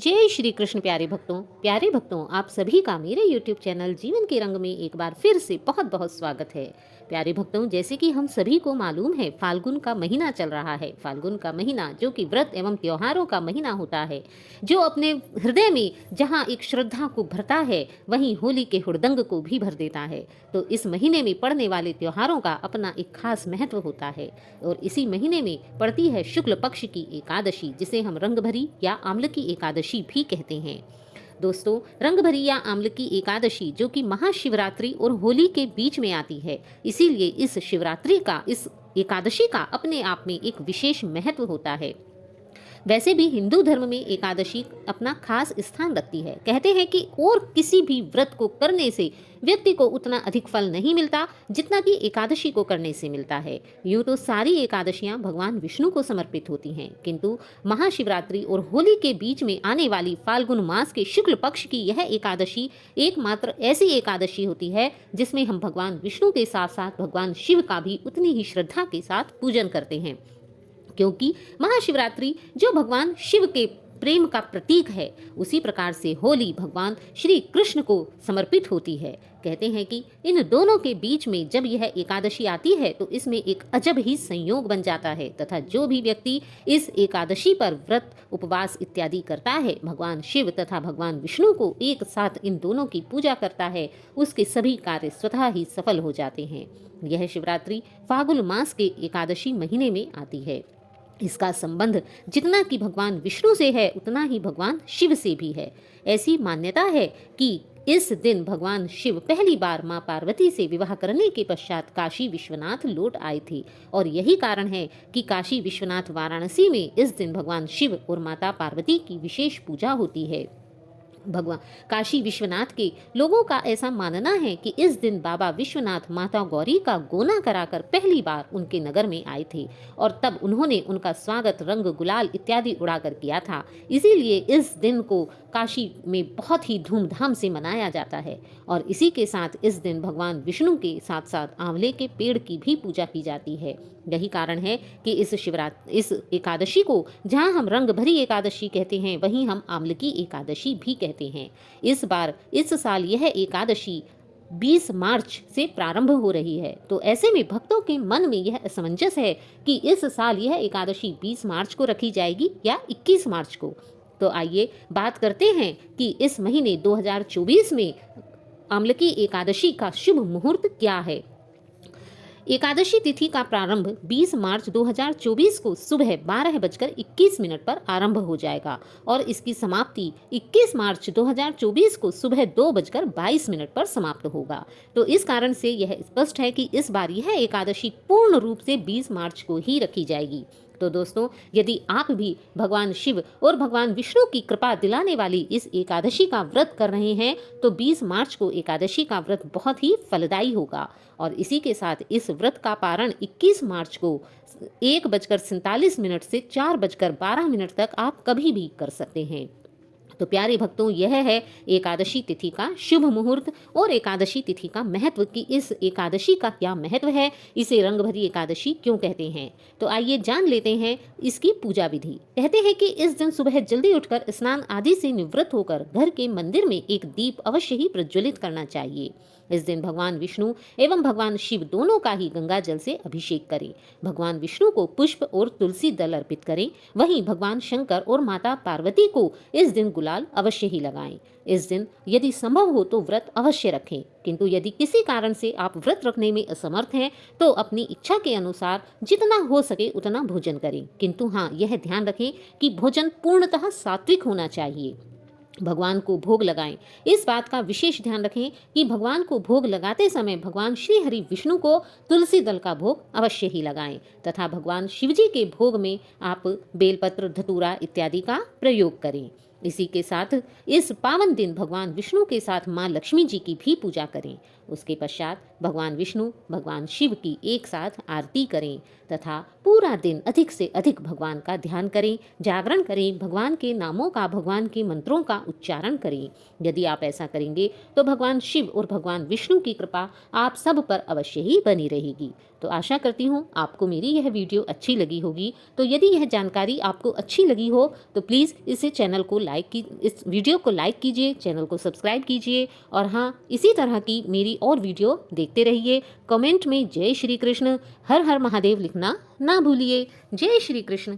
जय श्री कृष्ण प्यारे भक्तों आप सभी का मेरे YouTube चैनल जीवन के रंग में एक बार फिर से बहुत बहुत स्वागत है। प्यारे भक्तों, जैसे कि हम सभी को मालूम है, फाल्गुन का महीना चल रहा है। फाल्गुन का महीना जो कि व्रत एवं त्योहारों का महीना होता है, जो अपने हृदय में जहाँ एक श्रद्धा को भरता है, वहीं होली के हुड़दंग को भी भर देता है। तो इस महीने में पड़ने वाले त्योहारों का अपना एक खास महत्व होता है और इसी महीने में पड़ती है शुक्ल पक्ष की एकादशी, जिसे हम रंगभरी या आम्लकी एकादशी भी कहते हैं। दोस्तों, रंगभरी या आम्लकी एकादशी जो कि महाशिवरात्रि और होली के बीच में आती है, इसीलिए इस शिवरात्रि का, इस एकादशी का अपने आप में एक विशेष महत्व होता है। वैसे भी हिंदू धर्म में एकादशी अपना खास स्थान रखती है। कहते हैं कि और किसी भी व्रत को करने से व्यक्ति को उतना अधिक फल नहीं मिलता जितना कि एकादशी को करने से मिलता है। यूँ तो सारी एकादशियाँ भगवान विष्णु को समर्पित होती हैं, किंतु महाशिवरात्रि और होली के बीच में आने वाली फाल्गुन मास के शुक्ल पक्ष की यह एकादशी एकमात्र ऐसी एकादशी होती है जिसमें हम भगवान विष्णु के साथ साथ भगवान शिव का भी उतनी ही श्रद्धा के साथ पूजन करते हैं, क्योंकि महाशिवरात्रि जो भगवान शिव के प्रेम का प्रतीक है, उसी प्रकार से होली भगवान श्री कृष्ण को समर्पित होती है। कहते हैं कि इन दोनों के बीच में जब यह एकादशी आती है तो इसमें एक अजब ही संयोग बन जाता है तथा जो भी व्यक्ति इस एकादशी पर व्रत उपवास इत्यादि करता है, भगवान शिव तथा भगवान विष्णु को एक साथ इन दोनों की पूजा करता है, उसके सभी कार्य स्वतः ही सफल हो जाते हैं। यह शिवरात्रि फाल्गुन मास के एकादशी महीने में आती है। इसका संबंध जितना कि भगवान विष्णु से है उतना ही भगवान शिव से भी है। ऐसी मान्यता है कि इस दिन भगवान शिव पहली बार मां पार्वती से विवाह करने के पश्चात काशी विश्वनाथ लौट आए थे और यही कारण है कि काशी विश्वनाथ वाराणसी में इस दिन भगवान शिव और माता पार्वती की विशेष पूजा होती है। भगवान काशी विश्वनाथ के लोगों का ऐसा मानना है कि इस दिन बाबा विश्वनाथ माता गौरी का गोना कराकर पहली बार उनके नगर में आए थे और तब उन्होंने उनका स्वागत रंग गुलाल इत्यादि उड़ाकर किया था। इसीलिए इस दिन को काशी में बहुत ही धूमधाम से मनाया जाता है और इसी के साथ इस दिन भगवान विष्णु के साथ साथ आंवले के पेड़ की भी पूजा की जाती है। यही कारण है कि इस एकादशी को जहां हम रंग भरी एकादशी कहते हैं, वहीं हम आम्लकी एकादशी भी कहते हैं। इस साल यह एकादशी 20 मार्च से प्रारंभ हो रही है, तो ऐसे में भक्तों के मन में यह असमंजस है कि इस साल यह एकादशी 20 मार्च को रखी जाएगी या 21 मार्च को। तो आइए बात करते हैं कि इस महीने 2024 में आम्लकी एकादशी का शुभ मुहूर्त क्या है। एकादशी तिथि का प्रारंभ 20 मार्च 2024 को सुबह 12:21 पर आरंभ हो जाएगा और इसकी समाप्ति 21 मार्च 2024 को सुबह 2:22 पर समाप्त होगा। तो इस कारण से यह स्पष्ट है कि इस बार यह एकादशी पूर्ण रूप से 20 मार्च को ही रखी जाएगी। तो दोस्तों, यदि आप भी भगवान शिव और भगवान विष्णु की कृपा दिलाने वाली इस एकादशी का व्रत कर रहे हैं तो 20 मार्च को एकादशी का व्रत बहुत ही फलदायी होगा और इसी के साथ इस व्रत का पारण 21 मार्च को 1:47 से 4:12 तक आप कभी भी कर सकते हैं। तो प्यारे भक्तों, यह है एकादशी तिथि का शुभ मुहूर्त और एकादशी तिथि का महत्व कि इस एकादशी का क्या महत्व है, इसे रंगभरी एकादशी क्यों कहते हैं। तो आइए जान लेते हैं इसकी पूजा विधि। कहते हैं कि इस दिन सुबह जल्दी उठकर स्नान आदि से निवृत्त होकर घर के मंदिर में एक दीप अवश्य ही प्रज्वलित करना चाहिए। इस दिन भगवान विष्णु एवं भगवान शिव दोनों का ही गंगा जल से अभिषेक करें। भगवान विष्णु को पुष्प और तुलसी दल अर्पित करें, वहीं भगवान शंकर और माता पार्वती को इस दिन गुलाल अवश्य ही लगाएं। इस दिन यदि संभव हो तो व्रत अवश्य रखें, किंतु यदि किसी कारण से आप व्रत रखने में असमर्थ हैं तो अपनी इच्छा के अनुसार जितना हो सके उतना भोजन करें, किंतु हाँ, यह ध्यान रखें कि भोजन पूर्णतः सात्विक होना चाहिए। भगवान को भोग लगाएं। इस बात का विशेष ध्यान रखें कि भगवान को भोग लगाते समय भगवान श्री हरि विष्णु को तुलसी दल का भोग अवश्य ही लगाएं तथा भगवान शिवजी के भोग में आप बेलपत्र, धतूरा इत्यादि का प्रयोग करें। इसी के साथ इस पावन दिन भगवान विष्णु के साथ माँ लक्ष्मी जी की भी पूजा करें। उसके पश्चात भगवान विष्णु, भगवान शिव की एक साथ आरती करें तथा पूरा दिन अधिक से अधिक भगवान का ध्यान करें, जागरण करें, भगवान के नामों का, भगवान के मंत्रों का उच्चारण करें। यदि आप ऐसा करेंगे तो भगवान शिव और भगवान विष्णु की कृपा आप सब पर अवश्य ही बनी रहेगी। तो आशा करती हूँ आपको मेरी यह वीडियो अच्छी लगी होगी। तो यदि यह जानकारी आपको अच्छी लगी हो तो प्लीज़ इस वीडियो को लाइक कीजिए, चैनल को सब्सक्राइब कीजिए और हाँ, इसी तरह की मेरी और वीडियो देखते रहिए। कमेंट में जय श्री कृष्ण, हर हर महादेव लिखना ना भूलिए। जय श्री कृष्ण।